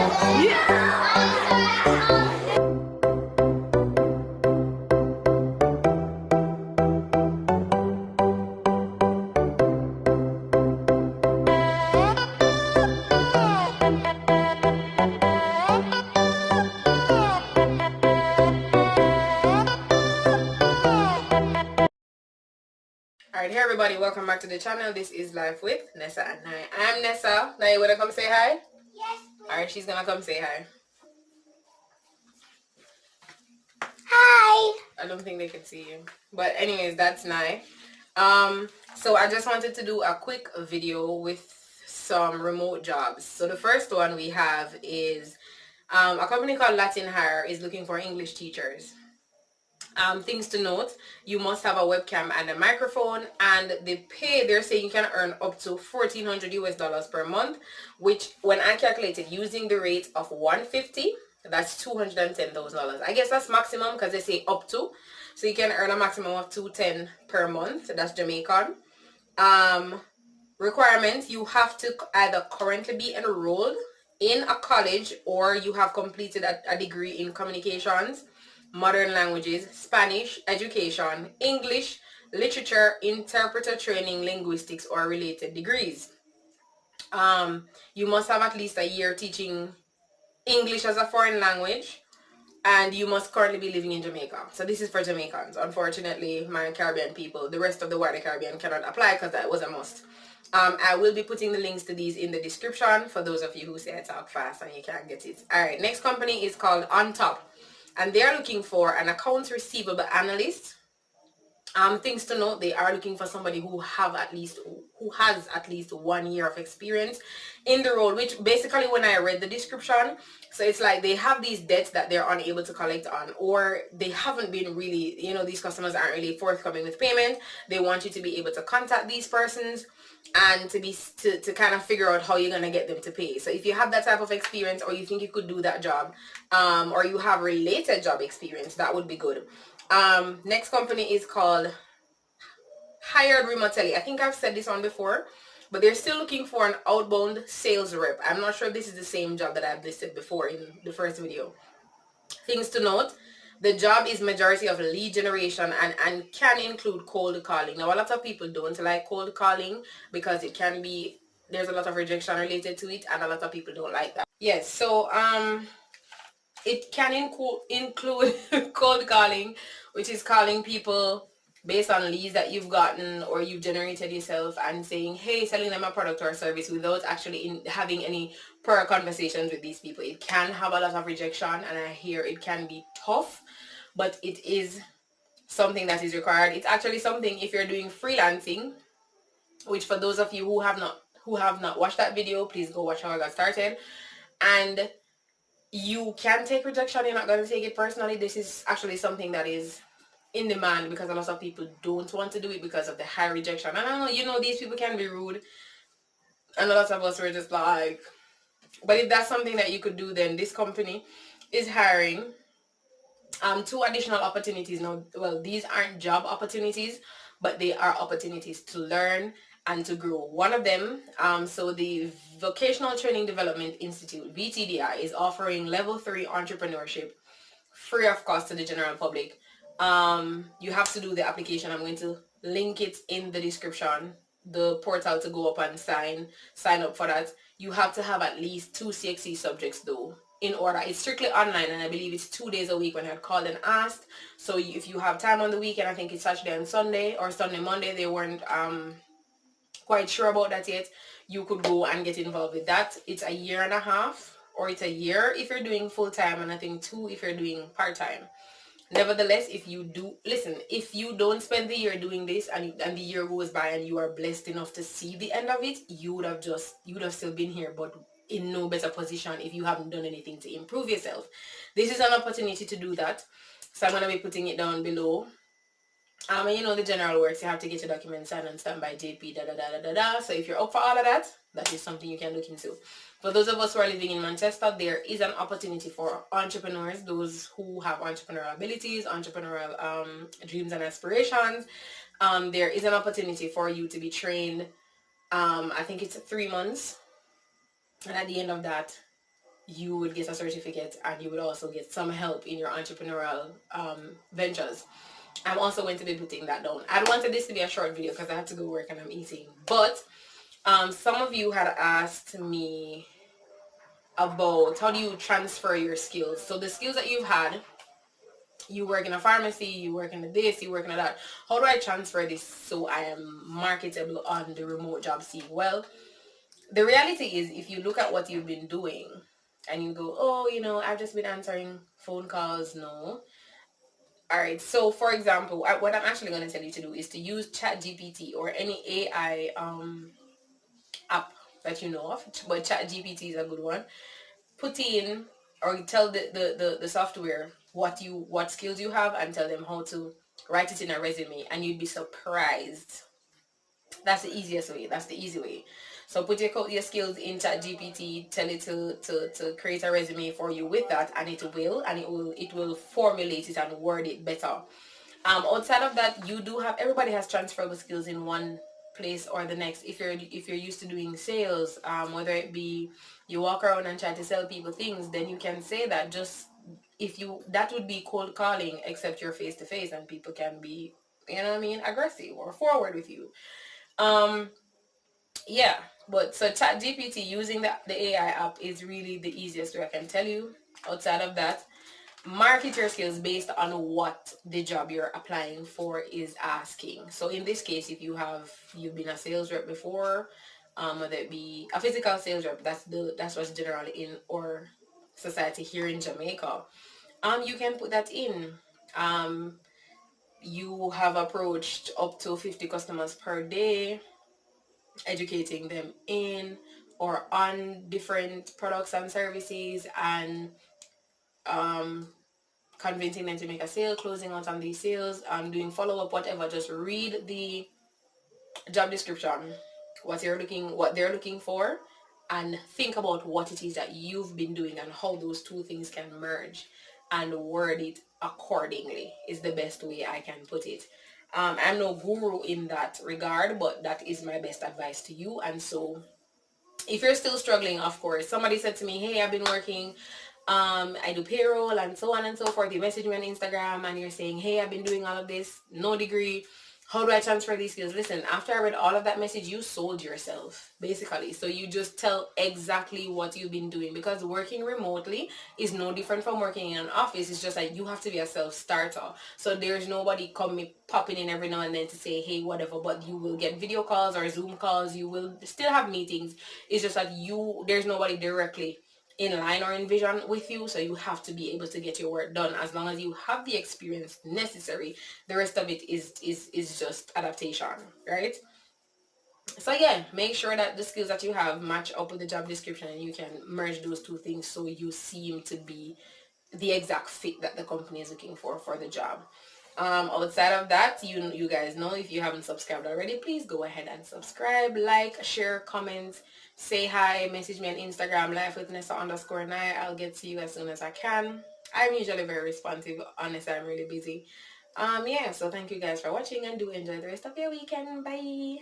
Alright, hey everybody, welcome back to the channel. This is Life with Nessa and Nai. I'm Nessa. Now you wanna come say hi? Yes. Alright, she's gonna come say hi. Hi. I don't think they can see you. But anyways, that's Nai. So I just wanted to do a quick video with some remote jobs. So the first one we have is a company called Latin Hire is looking for English teachers. Things to note: you must have a webcam and a microphone, and the pay, they're saying you can earn up to $1,400 per month, which when I calculated using the rate of 150, that's $210,000. I guess that's maximum because they say up to, so you can earn a maximum of $210 per month. That's Jamaican. Requirements: you have to either currently be enrolled in a college or you have completed a degree in communications, modern languages, Spanish education, English, literature, interpreter training, linguistics, or related degrees. You must have at least a year teaching English as a foreign language, and you must currently be living in Jamaica. So this is for Jamaicans. Unfortunately, my Caribbean people, the rest of the wider Caribbean cannot apply because that was a must. I will be putting the links to these in the description for those of you who say I talk fast and you can't get it. Alright, next company is called On Top, and they are looking for an accounts receivable analyst. Things to note: they are looking for somebody who has at least 1 year of experience in the role, which basically when I read the description, so it's like they have these debts that they're unable to collect on, or they haven't been really, these customers aren't really forthcoming with payment. They want you to be able to contact these persons and to kind of figure out how you're going to get them to pay. So if you have that type of experience, or you think you could do that job, or you have related job experience, that would be good. Next company is called Hired Remotelli. I think I've said this one before, but they're still looking for an outbound sales rep. I'm not sure if this is the same job that I've listed before in the first video. Things to note: the job is majority of lead generation and can include cold calling. Now, a lot of people don't like cold calling because there's a lot of rejection related to it, and a lot of people don't like that. Yes, so it can include cold calling, which is calling people based on leads that you've gotten or you've generated yourself and saying, hey, selling them a product or a service without actually having any prior conversations with these people. It can have a lot of rejection, and I hear it can be tough, but it is something that is required. It's actually something, if you're doing freelancing, which for those of you who have not watched that video, please go watch how I got started. And you can take rejection. You're not going to take it personally. This is actually something that is in demand because a lot of people don't want to do it because of the high rejection. And I know, these people can be rude, and a lot of us were just like, but if that's something that you could do, then this company is hiring 2 additional opportunities. Now, well, these aren't job opportunities, but they are opportunities to learn and to grow. One of them, so the Vocational Training Development Institute, VTDI, is offering level 3 entrepreneurship free of cost to the general public. You have to do the application. I'm going to link it in the description, the portal to go up and sign up for that. You have to have at least 2 CXC subjects though in order. It's strictly online, and I believe it's 2 days a week when I had called and asked. So if you have time on the weekend, I think it's Saturday and Sunday, or Sunday, Monday, they weren't quite sure about that yet, you could go and get involved with that. It's a year and a half, or it's a year if you're doing full-time, and I think 2 if you're doing part-time. Nevertheless, if you don't spend the year doing this, and the year goes by and you are blessed enough to see the end of it, you would have still been here, but in no better position if you haven't done anything to improve yourself. This is an opportunity to do that, so I'm going to be putting it down below. And the general works: you have to get your documents signed and stamped by JP, So if you're up for all of that, that is something you can look into. For those of us who are living in Manchester, there is an opportunity for entrepreneurs, those who have entrepreneurial abilities, entrepreneurial dreams and aspirations. There is an opportunity for you to be trained. I think it's 3 months, and at the end of that, you would get a certificate and you would also get some help in your entrepreneurial ventures. I'm also going to be putting that down. I wanted this to be a short video because I have to go work and I'm eating. But some of you had asked me about how do you transfer your skills. So the skills that you've had, you work in a pharmacy, you work in this, you work in that. How do I transfer this so I am marketable on the remote job scene? Well, the reality is if you look at what you've been doing and you go, oh, I've just been answering phone calls. No. All right. So, for example, what I'm actually going to tell you to do is to use ChatGPT or any AI app that you know of. But ChatGPT is a good one. Put in or tell the software what skills you have and tell them how to write it in a resume, and you'd be surprised. That's the easiest way. That's the easy way. So put your skills in ChatGPT, tell it to create a resume for you with that, and it will formulate it and word it better. Outside of that, everybody has transferable skills in one place or the next. If you're used to doing sales, whether it be you walk around and try to sell people things, then you can say that. Just that would be cold calling, except you're face to face and people can be, aggressive or forward with you. Yeah, but so Chat GPT using the AI app is really the easiest way I can tell you. Outside of that, market your skills based on what the job you're applying for is asking. So in this case, if you've been a sales rep before, whether it be a physical sales rep, that's what's generally in our society here in Jamaica. You can put that in. You have approached up to 50 customers per day, educating them in or on different products and services, and convincing them to make a sale, closing out on these sales, doing follow-up, whatever. Just read the job description, what they're looking for, and think about what it is that you've been doing and how those two things can merge, and word it accordingly is the best way I can put it. I'm no guru in that regard, but that is my best advice to you. And so if you're still struggling, of course, somebody said to me, hey, I've been working, I do payroll and so on and so forth. You message me on Instagram and you're saying, hey, I've been doing all of this, no degree. How do I transfer these skills? Listen, after I read all of that message, you sold yourself, basically. So you just tell exactly what you've been doing, because working remotely is no different from working in an office. It's just like you have to be a self-starter. So there's nobody popping in every now and then to say, hey, whatever, but you will get video calls or Zoom calls. You will still have meetings. It's just that there's nobody directly in line or in vision with you, so you have to be able to get your work done. As long as you have the experience necessary, the rest of it is just adaptation, right? So yeah, make sure that the skills that you have match up with the job description, and you can merge those two things so you seem to be the exact fit that the company is looking for the job. Outside of that, you guys know, if you haven't subscribed already, please go ahead and subscribe, like, share, comment, say hi, message me on Instagram, lifewithnessa_9. I'll get to you as soon as I can. I'm usually very responsive. Honestly, I'm really busy. Yeah, so thank you guys for watching, and do enjoy the rest of your weekend. Bye.